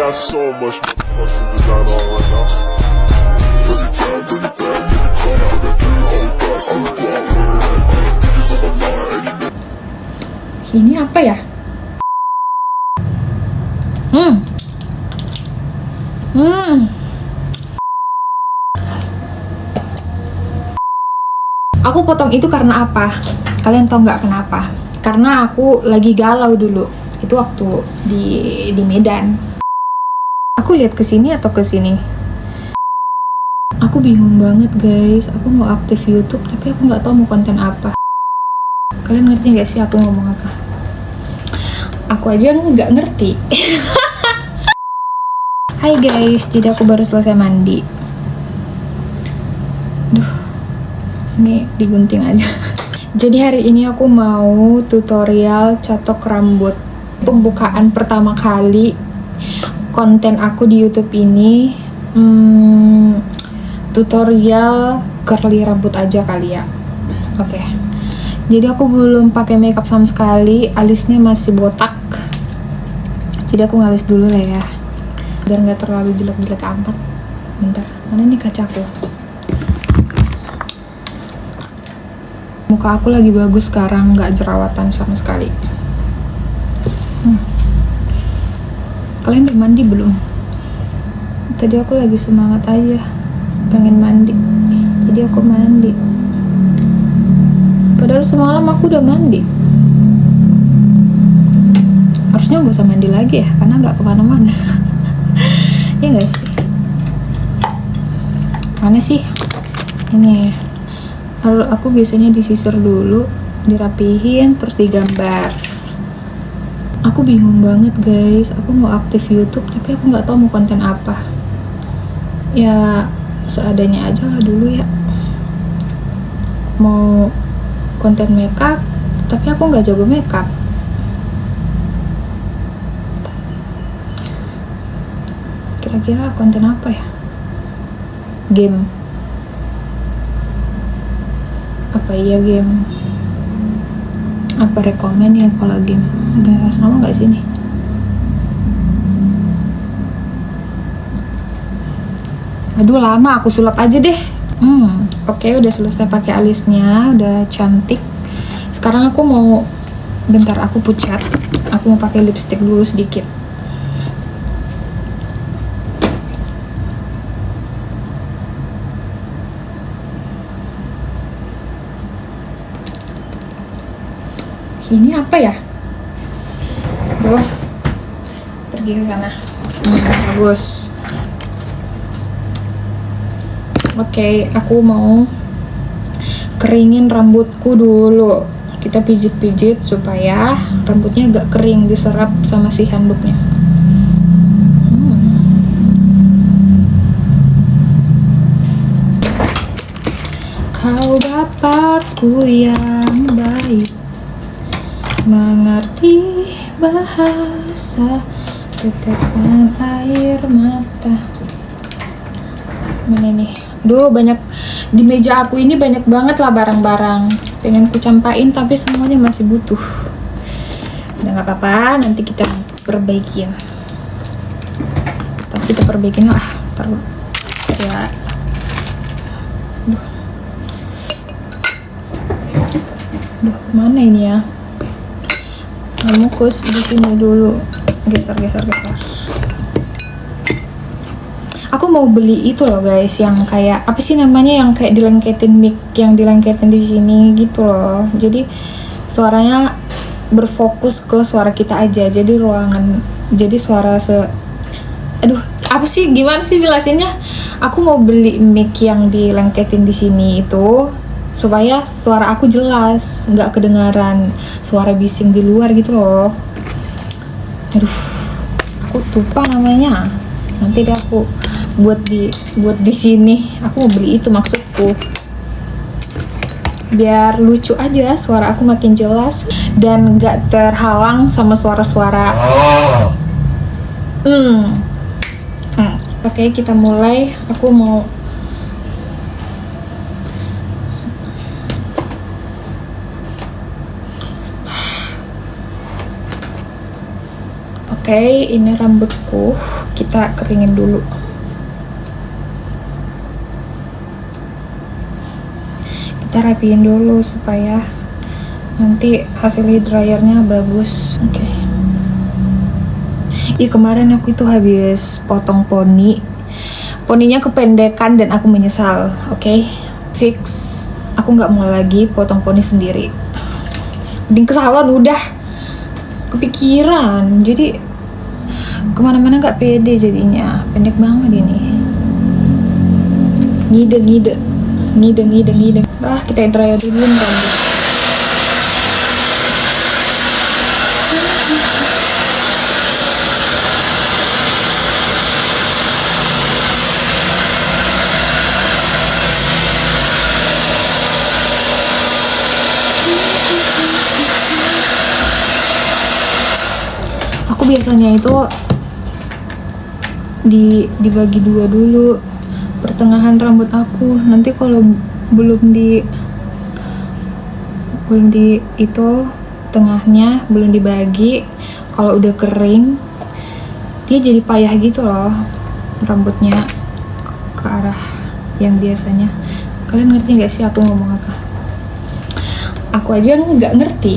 got so much motherfucking design on right now. Bring it down, bring it down, make it come out. That dirty old bastard, walk with it. Bitches on my line, Ini apa ya? Aku potong itu karena apa? Kalian tahu nggak kenapa? Karena aku lagi galau dulu. Itu waktu di Medan. Aku lihat ke sini atau ke sini. Aku bingung banget guys. Aku mau aktif YouTube tapi aku nggak tahu mau konten apa. Kalian ngerti nggak sih aku ngomong apa? Aku aja nggak ngerti. Hai guys, jadi aku baru selesai mandi. Duh, ini digunting aja. Jadi hari ini aku mau tutorial catok rambut. Pembukaan pertama kali konten aku di YouTube ini, tutorial curly rambut aja kali ya. Oke. Jadi aku belum pakai makeup sama sekali, alisnya masih botak. Jadi aku ngalis dulu lah ya, biar nggak terlalu jelek-jelek amat. Bentar, mana nih kacaku? Muka aku lagi bagus sekarang, nggak jerawatan sama sekali. Kalian udah mandi belum? Tadi aku lagi semangat aja, pengen mandi. Jadi aku mandi. Padahal semalam aku udah mandi. Harusnya gak usah mandi lagi ya, karena gak kemana-mana. Ya gak sih? Mana sih? Ini aku biasanya disisir dulu, dirapihin, terus digambar. Aku bingung banget guys. Aku mau aktif YouTube tapi aku gak tahu mau konten apa. Ya seadanya aja lah dulu ya. Mau konten makeup tapi aku nggak jago makeup. Kira-kira konten apa ya? Game. Apa iya game? Apa rekomen ya kalau game? Udah sama nggak sih nih? Aduh lama, aku sulap aja deh. Oke, udah selesai pakai alisnya, udah cantik. Sekarang aku mau, bentar aku pucat. Aku mau pakai lipstick dulu sedikit. Ini apa ya? Duh, pergi ke sana. Bagus. Oke, aku mau keringin rambutku dulu. Kita pijit-pijit supaya rambutnya agak kering, diserap sama si handuknya. Kau bapakku yang baik, mengerti bahasa tetesan air mata. Mana nih? Duh, banyak di meja aku ini, banyak banget lah barang-barang. Pengen ku campain tapi semuanya masih butuh. Udah nggak apa-apa, nanti kita perbaikin. Tapi kita perbaikin lah. Taruh ya. Duh, mana ini ya? Mukus di sini dulu. Geser. Aku mau beli itu loh guys, yang kayak apa sih namanya, yang kayak dilengketin mic, yang dilengketin di sini gitu loh. Jadi suaranya berfokus ke suara kita aja. Jadi ruangan, jadi suara aduh, apa sih, gimana sih jelasinnya? Aku mau beli mic yang dilengketin di sini itu supaya suara aku jelas, nggak kedengaran suara bising di luar gitu loh. Aduh, aku lupa namanya. Nanti deh aku buat di sini. Aku mau beli itu, maksudku biar lucu aja, suara aku makin jelas dan nggak terhalang sama suara-suara. Oke, kita mulai. Aku mau Oke, ini rambutku, kita keringin dulu. Kita rapiin dulu supaya nanti hasil dryernya bagus. Oke. Kemarin aku itu habis potong poni. Poninya kependekan dan aku menyesal. Oke. Fix. Aku nggak mau lagi potong poni sendiri. Mending ke salon udah. Kepikiran. Jadi kemana-mana nggak pede jadinya. Pendek banget ini. Ngide. Kita dryer dulu rambut. Aku biasanya itu dibagi dua dulu pertengahan rambut aku. Nanti kalau belum di itu tengahnya belum dibagi, kalau udah kering dia jadi payah gitu loh rambutnya ke arah yang biasanya. Kalian ngerti nggak sih aku ngomong apa? Aku aja nggak ngerti.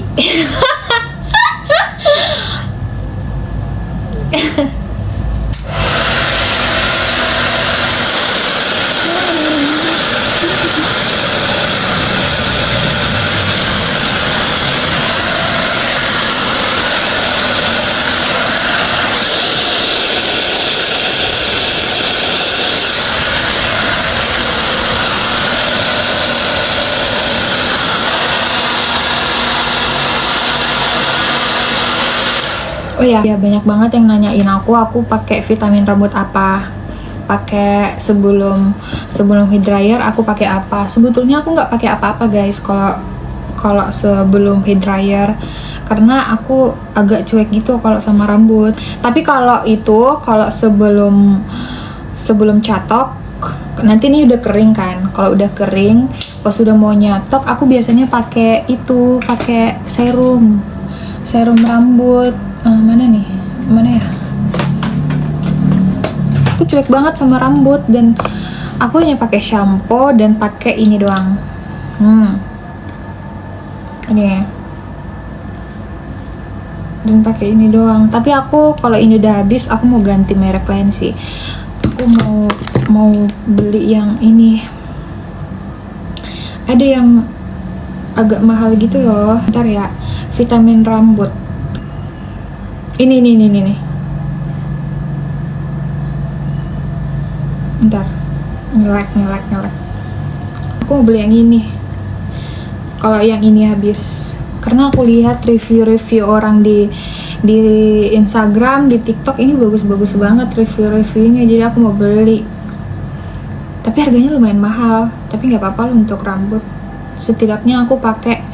Oh ya, banyak banget yang nanyain aku pakai vitamin rambut apa, pakai sebelum heat dryer aku pakai apa. Sebetulnya aku nggak pakai apa-apa guys kalau sebelum heat dryer, karena aku agak cuek gitu kalau sama rambut. Tapi kalau sebelum catok, nanti ini udah kering kan. Kalau udah kering, pas udah mau nyatok, aku biasanya pakai serum rambut. Mana ya? Aku cuek banget sama rambut dan aku hanya pakai shampoo dan pakai ini doang. Ini. Dan pakai ini doang. Tapi aku kalau ini udah habis, aku mau ganti merek lain sih. Aku mau beli yang ini. Ada yang agak mahal gitu loh. Ntar ya, vitamin rambut. Ini. Bentar. Ngelek. Aku mau beli yang ini. Kalau yang ini habis. Karena aku lihat review orang di Instagram, di TikTok ini bagus-bagus banget review-reviewnya. Jadi aku mau beli. Tapi harganya lumayan mahal. Tapi nggak apa-apa loh untuk rambut. Setidaknya aku pakai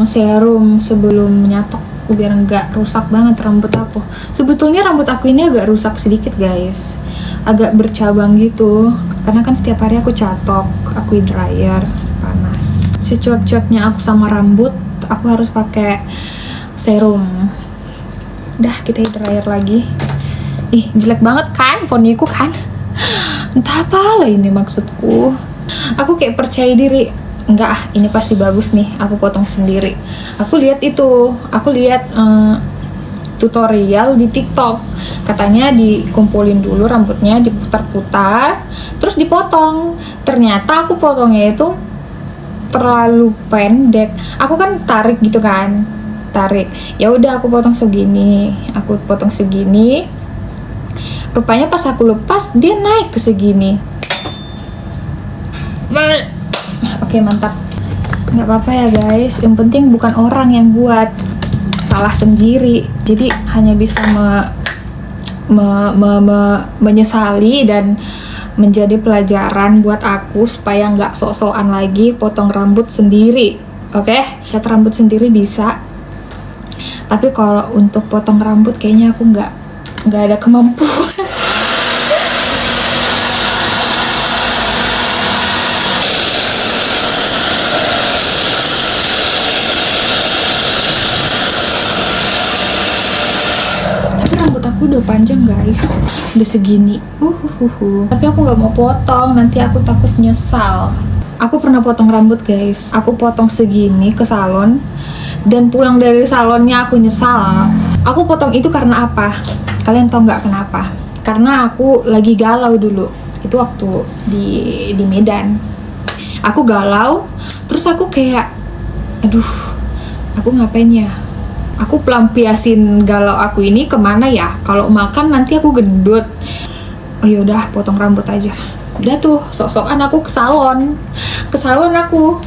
serum sebelum nyatok biar nggak rusak banget rambut aku. Sebetulnya rambut aku ini agak rusak sedikit guys, agak bercabang gitu karena kan setiap hari aku catok, aku dryer panas. Secuek-cueknya aku sama rambut, aku harus pakai serum. Udah, kita dryer lagi. Jelek banget kan poniku kan. Entah apalah ini maksudku. Aku kayak percaya diri, enggak, ini pasti bagus nih, aku potong sendiri. Aku lihat tutorial di TikTok, katanya dikumpulin dulu rambutnya, diputar-putar, terus dipotong. Ternyata aku potongnya itu terlalu pendek. Aku kan tarik gitu kan, ya udah aku potong segini. Rupanya pas aku lepas dia naik ke segini. Oke, mantap. Nggak apa-apa ya guys, yang penting bukan orang yang buat, salah sendiri. Jadi hanya bisa menyesali dan menjadi pelajaran buat aku supaya nggak sok-sokan lagi potong rambut sendiri. Oke? Cat rambut sendiri bisa, tapi kalau untuk potong rambut kayaknya aku nggak ada kemampuan. aku udah panjang guys, udah segini. Tapi aku nggak mau potong, nanti aku takut nyesal. Aku pernah potong rambut guys, aku potong segini ke salon, dan pulang dari salonnya aku nyesal. Aku potong itu karena apa? Kalian tau nggak kenapa? Karena aku lagi galau dulu. Itu waktu di Medan. Aku galau, terus aku kayak, aduh, aku ngapain ya? Aku pelampiasin galau aku ini kemana ya? Kalau makan nanti aku gendut. Oh yaudah, potong rambut aja. Udah tuh, sok-sokan aku ke salon aku,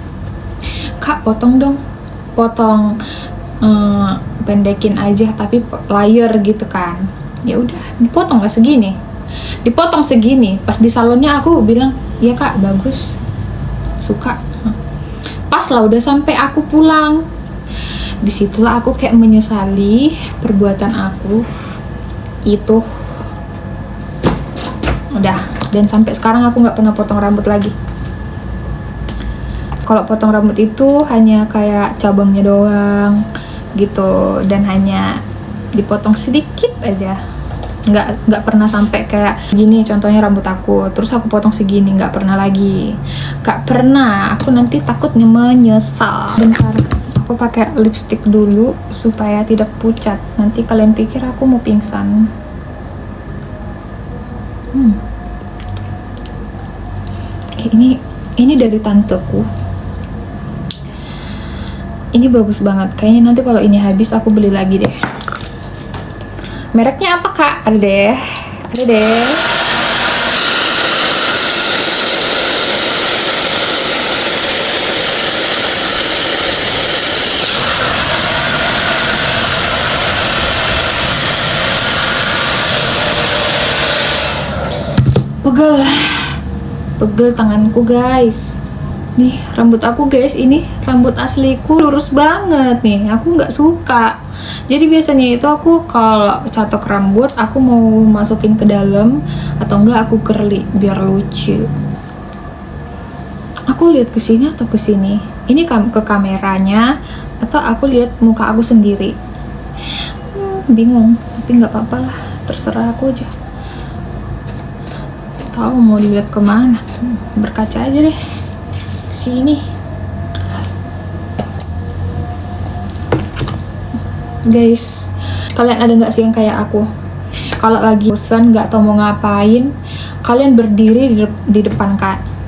Kak potong dong, potong pendekin aja tapi layer gitu kan. Ya udah, dipotong segini. Pas di salonnya aku bilang, iya Kak bagus, suka. Pas lah udah sampai aku pulang, disitulah aku kayak menyesali perbuatan aku itu. Udah, dan sampai sekarang aku nggak pernah potong rambut lagi. Kalau potong rambut itu hanya kayak cabangnya doang gitu, dan hanya dipotong sedikit aja, nggak pernah sampai kayak gini. Contohnya rambut aku, terus aku potong segini, nggak pernah lagi, nggak pernah. Aku nanti takutnya menyesal. Bentar, aku pakai lipstick dulu supaya tidak pucat. Nanti kalian pikir aku mau pingsan. Ini dari tanteku. Ini bagus banget. Kayaknya nanti kalau ini habis aku beli lagi deh. Mereknya apa Kak? Ada deh. Pegel tanganku guys. Nih rambut aku guys, ini rambut asliku lurus banget nih. Aku nggak suka. Jadi biasanya itu aku kalau catok rambut aku mau masukin ke dalam atau enggak aku curly biar lucu. Aku lihat ke sini atau ke sini? Ini ke kameranya atau aku lihat muka aku sendiri? Bingung, tapi nggak apa-apa lah, terserah aku aja. Tahu mau dilihat kemana? Berkaca aja deh. Sini. Guys, kalian ada nggak sih yang kayak aku? Kalau lagi bosan nggak tahu mau ngapain, kalian berdiri di depan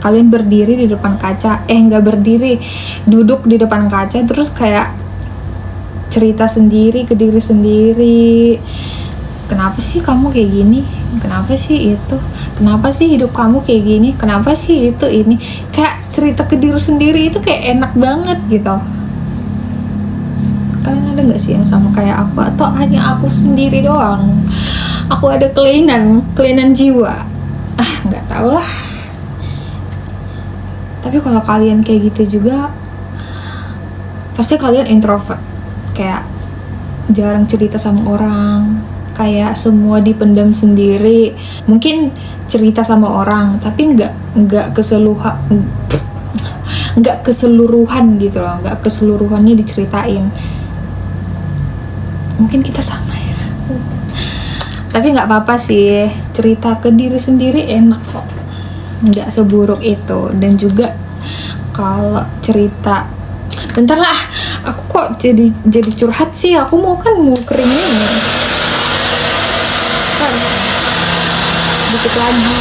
kalian berdiri di depan kaca. Nggak berdiri, duduk di depan kaca terus kayak cerita sendiri ke diri sendiri. Kenapa sih kamu kayak gini? Kenapa sih itu? Kenapa sih hidup kamu kayak gini? Kenapa sih itu ini? Kayak cerita ke diri sendiri itu kayak enak banget gitu. Kalian ada nggak sih yang sama kayak aku? Atau hanya aku sendiri doang? Aku ada kelainan jiwa. Nggak tahu lah. Tapi kalau kalian kayak gitu juga, pasti kalian introvert. Kayak jarang cerita sama orang, kayak semua dipendam sendiri. Mungkin cerita sama orang tapi nggak keseluruhan gitu loh, nggak keseluruhannya diceritain. Mungkin kita sama ya, tapi nggak apa-apa sih, cerita ke diri sendiri enak kok, nggak seburuk itu. Dan juga kalau cerita, bentar lah, aku kok jadi curhat sih. Aku mau keringin dikit lagi.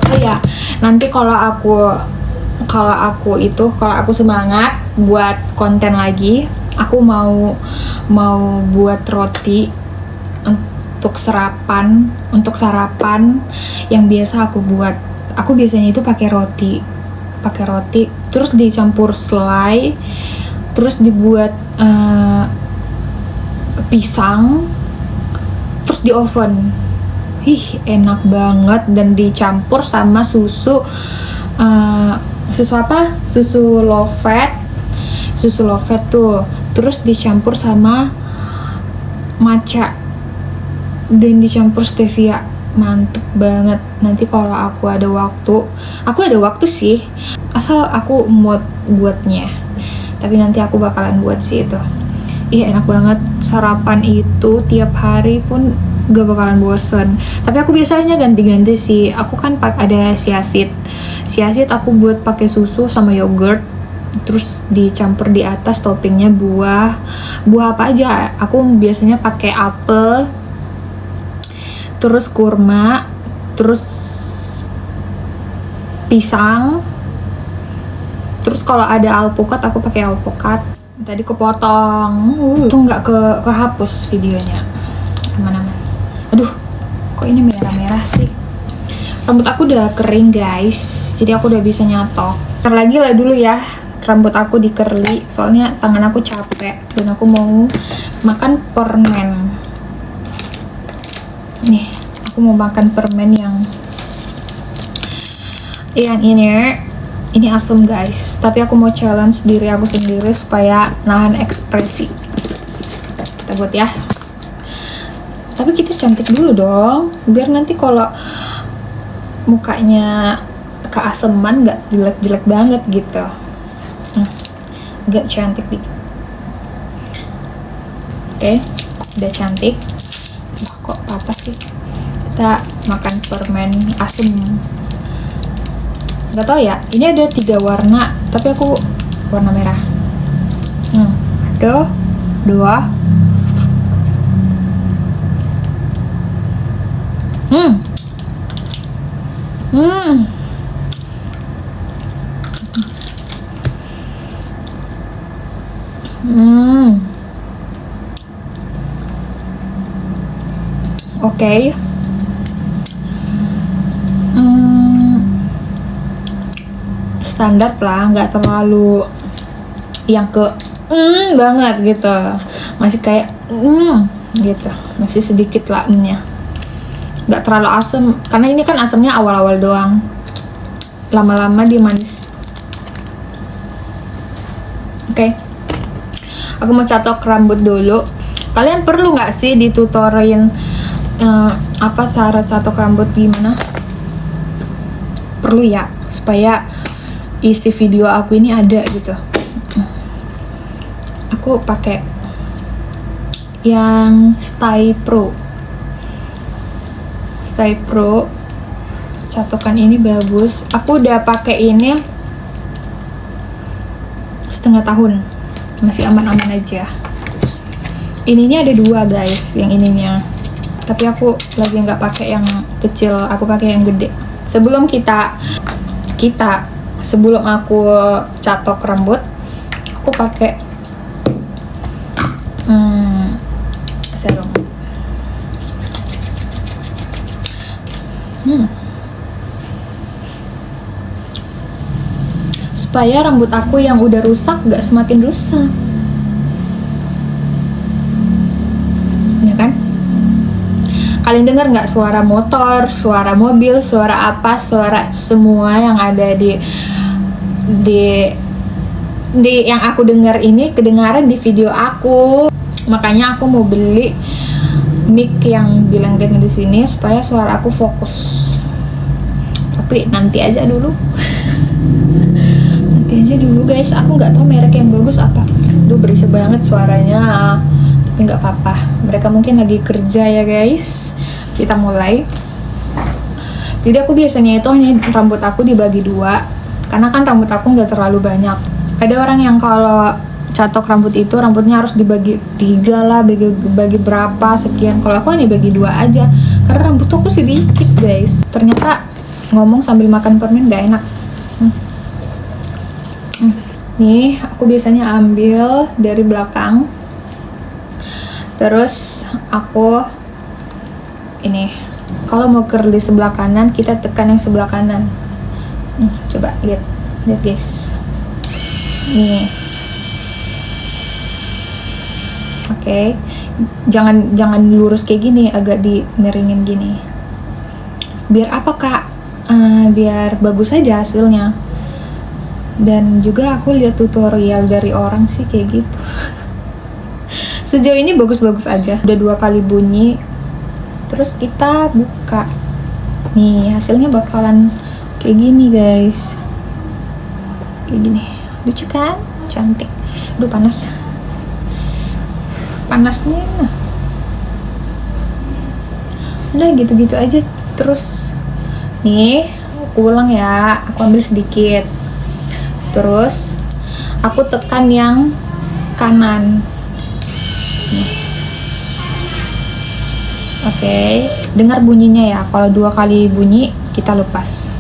Oh ya, nanti kalau aku semangat buat konten lagi, aku mau buat roti untuk sarapan yang biasa aku buat. Aku biasanya itu pakai roti terus dicampur selai, terus dibuat pisang, terus di oven. Enak banget, dan dicampur sama susu low fat tuh, terus dicampur sama matcha dan dicampur stevia. Mantep banget. Nanti kalau aku ada waktu sih, asal aku mood buatnya. Tapi nanti aku bakalan buat sih itu. Iya enak banget, sarapan itu tiap hari pun gak bakalan bosen. Tapi aku biasanya ganti-ganti sih. Aku kan ada siasit aku buat pakai susu sama yogurt, terus dicampur di atas toppingnya buah apa aja. Aku biasanya pakai apel, terus kurma, terus pisang, terus kalau ada alpukat aku pakai alpukat. Tadi kepotong, tuh nggak kehapus videonya, aman-aman. Aduh, kok ini merah-merah sih. Rambut aku udah kering guys, jadi aku udah bisa nyatok. Ntar lagi lah dulu ya, rambut aku di curly, soalnya tangan aku capek dan aku mau makan permen. Nih, aku mau makan permen yang ini asem guys, tapi aku mau challenge diri aku sendiri supaya nahan ekspresi. Kita buat ya. Tapi kita cantik dulu dong, biar nanti kalau mukanya keaseman nggak jelek-jelek banget gitu. Nggak cantik dikit. Oke, udah cantik. Kok patah sih? Kita makan permen asem. Gak tau ya, ini ada 3 warna, tapi aku warna merah. Ada 2. Oke. Standar lah, nggak terlalu yang banget gitu, masih kayak gitu, masih sedikit lah nya, nggak terlalu asam karena ini kan asamnya awal-awal doang, lama-lama dia manis. Oke. Aku mau catok rambut dulu. Kalian perlu nggak sih ditutorin apa cara catok rambut gimana? Perlu ya, supaya isi video aku ini ada gitu. Aku pakai yang Stay Pro. Catokan ini bagus. Aku udah pakai ini setengah tahun, masih aman-aman aja. Ininya ada 2 guys, yang ininya. Tapi aku lagi nggak pakai yang kecil, aku pakai yang gede. Sebelum sebelum aku catok rambut, aku pakai serum. Supaya rambut aku yang udah rusak gak semakin rusak, ya kan? Kalian dengar nggak suara motor, suara mobil, suara apa, suara semua yang ada di yang aku dengar ini kedengaran di video aku. Makanya aku mau beli mic yang dilengkapi di sini supaya suara aku fokus. Tapi nanti aja dulu. Nanti aja dulu guys, aku nggak tahu merek yang bagus apa. Duh, berisik banget suaranya. Tapi nggak apa-apa, mereka mungkin lagi kerja ya guys. Kita mulai. Jadi aku biasanya itu hanya rambut aku dibagi 2, karena kan rambut aku nggak terlalu banyak. Ada orang yang kalau catok rambut itu rambutnya harus dibagi 3 lah, bagi berapa sekian. Kalau aku hanya bagi 2 aja, karena rambut aku sedikit guys. Ternyata ngomong sambil makan permen nggak enak. Nih aku biasanya ambil dari belakang, terus aku ini, kalau mau curly sebelah kanan kita tekan yang sebelah kanan. Coba lihat guys, nih. Oke. Jangan lurus kayak gini, agak dimiringin gini. Biar apa kak? Biar bagus aja hasilnya. Dan juga aku lihat tutorial dari orang sih kayak gitu. Sejauh ini bagus-bagus aja. Udah 2 kali bunyi. Terus kita buka. Nih hasilnya bakalan kayak gini guys. Kayak gini. Lucu kan? Cantik. Aduh panas. panasnya. Udah gitu-gitu aja terus. Nih, aku ulang ya. Aku ambil sedikit. Terus aku tekan yang kanan. Nih. Oke, dengar bunyinya ya. Kalau 2 kali bunyi, kita lepas.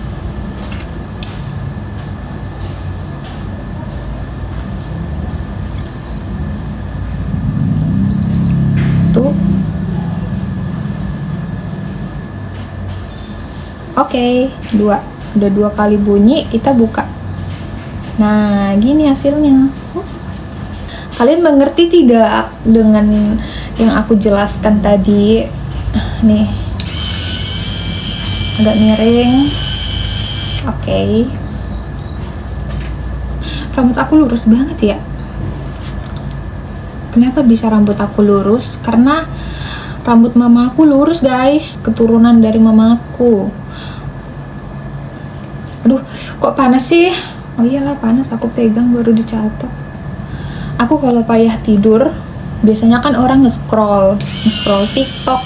Oke, udah 2 kali bunyi, kita buka. Nah, gini hasilnya. Kalian mengerti tidak dengan yang aku jelaskan tadi? Nih, agak miring. Oke. Rambut aku lurus banget ya. Kenapa bisa rambut aku lurus? Karena rambut mama aku lurus, guys. Keturunan dari mama aku. Aduh, kok panas sih? Oh iyalah panas, aku pegang baru dicatok. Aku kalau payah tidur, biasanya kan orang nge-scroll TikTok,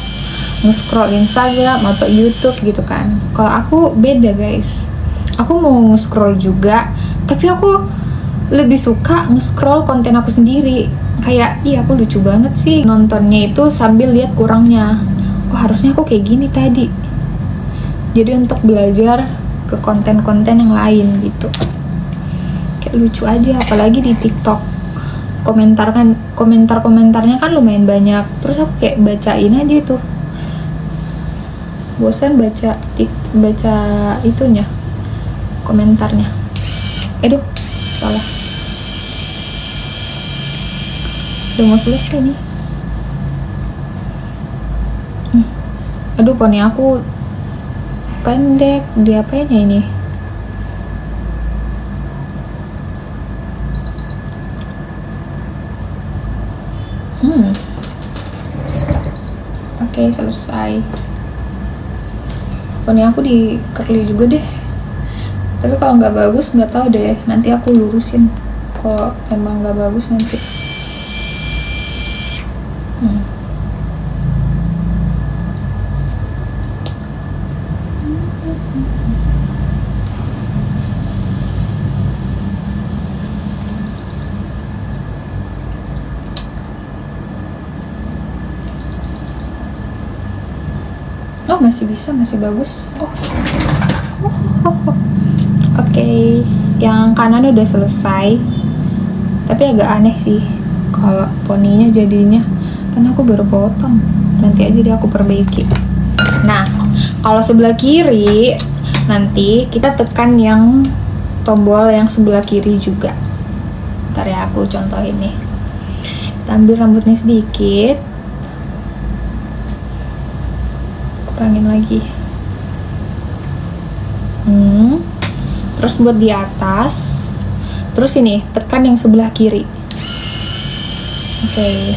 nge-scroll Instagram atau YouTube gitu kan. Kalau aku beda, guys. Aku mau nge-scroll juga, tapi aku lebih suka nge-scroll konten aku sendiri. Kayak, iya aku lucu banget sih nontonnya itu sambil lihat kurangnya. Oh harusnya aku kayak gini tadi. Jadi untuk belajar ke konten-konten yang lain gitu, kayak lucu aja. Apalagi di TikTok komentarnya kan lumayan banyak, terus aku kayak bacain aja tuh. Bosan baca itunya, komentarnya. Aduh, salah. Udah mau selesai nih. Aduh, poni aku pendek, diapain ya ini? Oke, selesai. Poni aku di curly juga deh. Tapi kalau nggak bagus nggak tahu deh. Nanti aku lurusin. Kalau emang nggak bagus nanti. Oh masih bisa, masih bagus. Oke, yang kanan udah selesai. Tapi agak aneh sih kalau poninya jadinya, karena aku baru potong. Nanti aja deh aku perbaiki. Nah, kalau sebelah kiri nanti kita tekan yang tombol yang sebelah kiri juga. Ntar ya aku contohin nih. Kita ambil rambutnya sedikit, kurangin lagi. Terus buat di atas, terus ini tekan yang sebelah kiri. Oke.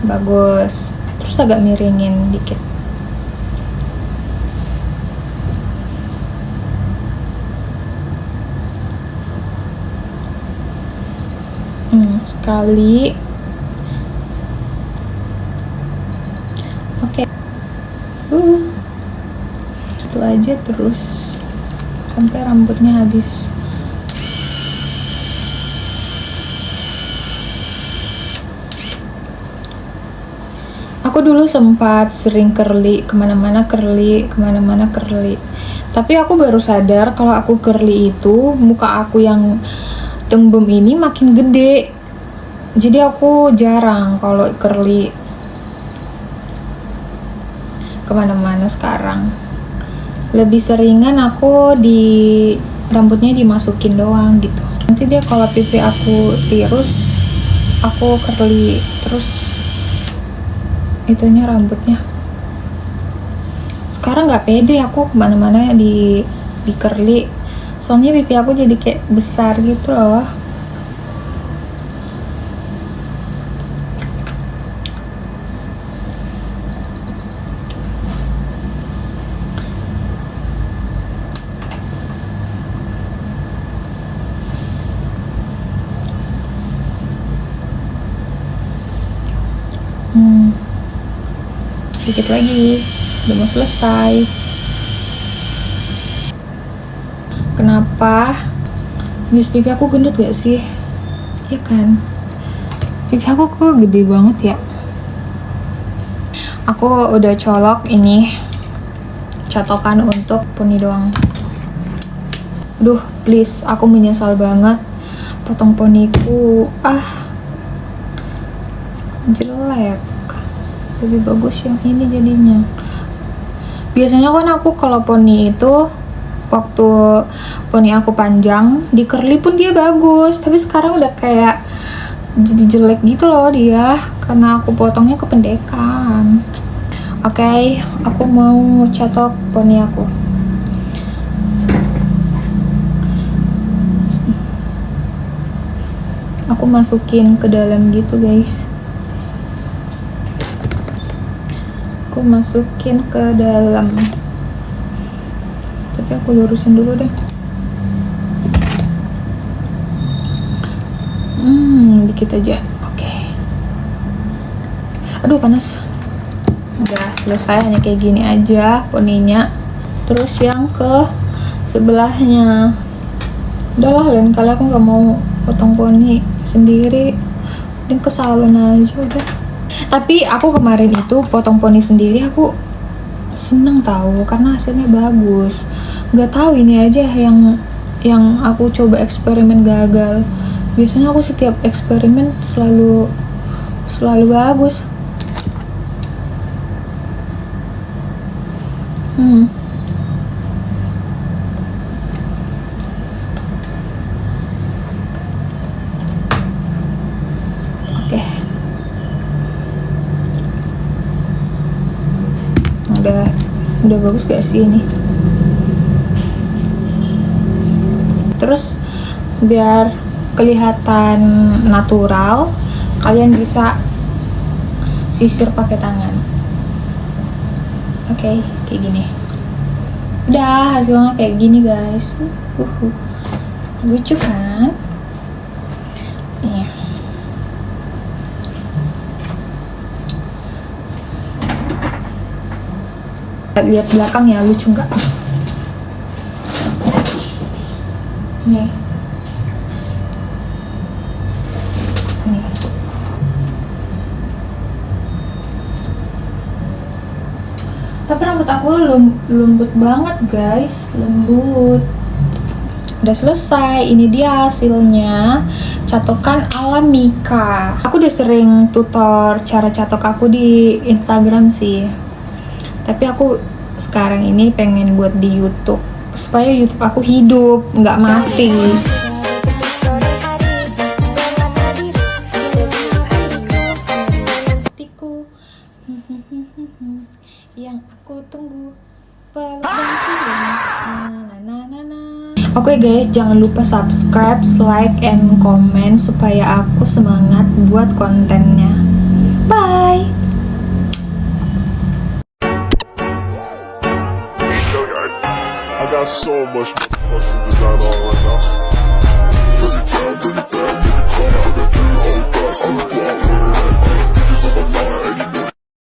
Bagus. Terus agak miringin dikit. Sekali. Oke. Itu aja terus sampai rambutnya habis. Aku dulu sempat sering curly, kemana-mana curly. Tapi aku baru sadar kalau aku curly itu muka aku yang tembem ini makin gede. Jadi aku jarang kalau curly kemana-mana sekarang. Lebih seringan aku di rambutnya dimasukin doang gitu. Nanti dia kalau pipi aku tirus, aku curly terus itunya rambutnya. Sekarang nggak pede aku kemana-mana di curly, soalnya pipi aku jadi kayak besar gitu loh. dikit lagi, udah mau selesai. Kenapa? Guys, pipi aku gendut gak sih? Iya kan? Pipi aku kok gede banget ya. Aku udah colok ini catokan untuk poni doang. Duh, please, aku menyesal banget potong poniku. Jelek. Lebih bagus yang ini jadinya. Biasanya kan aku kalau poni itu waktu poni aku panjang di curly pun dia bagus, tapi sekarang udah kayak jadi jelek gitu loh dia karena aku potongnya kependekan. Oke, aku mau catok poni aku. Aku masukin ke dalam gitu guys. Aku masukin ke dalam. Tapi aku lurusin dulu deh. Dikit aja. Oke. Aduh, panas. Udah selesai, hanya kayak gini aja poninya. Terus yang ke sebelahnya. Udahlah, lain kali aku nggak mau potong poni sendiri. Dan ke salon aja udah. Tapi aku kemarin itu potong poni sendiri, aku seneng tahu karena hasilnya bagus. Nggak tahu ini aja yang aku coba eksperimen gagal. Biasanya aku setiap eksperimen selalu bagus. Oke. Udah bagus gak sih ini? Terus biar kelihatan natural, kalian bisa sisir pakai tangan. Oke, kayak gini. Udah, hasilnya kayak gini guys. Lucu kan? Nih. Lihat belakang ya, lucu nggak? Nih. Tapi rambut aku lembut banget guys, lembut. Udah selesai, ini dia hasilnya catokan ala Mika. Aku udah sering tutor cara catok aku di Instagram sih, tapi aku sekarang ini pengen buat di YouTube supaya YouTube aku hidup, nggak mati. Yang aku tunggu peluk dan cium. Oke guys, jangan lupa subscribe, like, and comment supaya aku semangat buat kontennya. Bye. I got so much motherfucking design on right now. Every time, bring it back, make it come out, I got 3 whole thoughts, I'm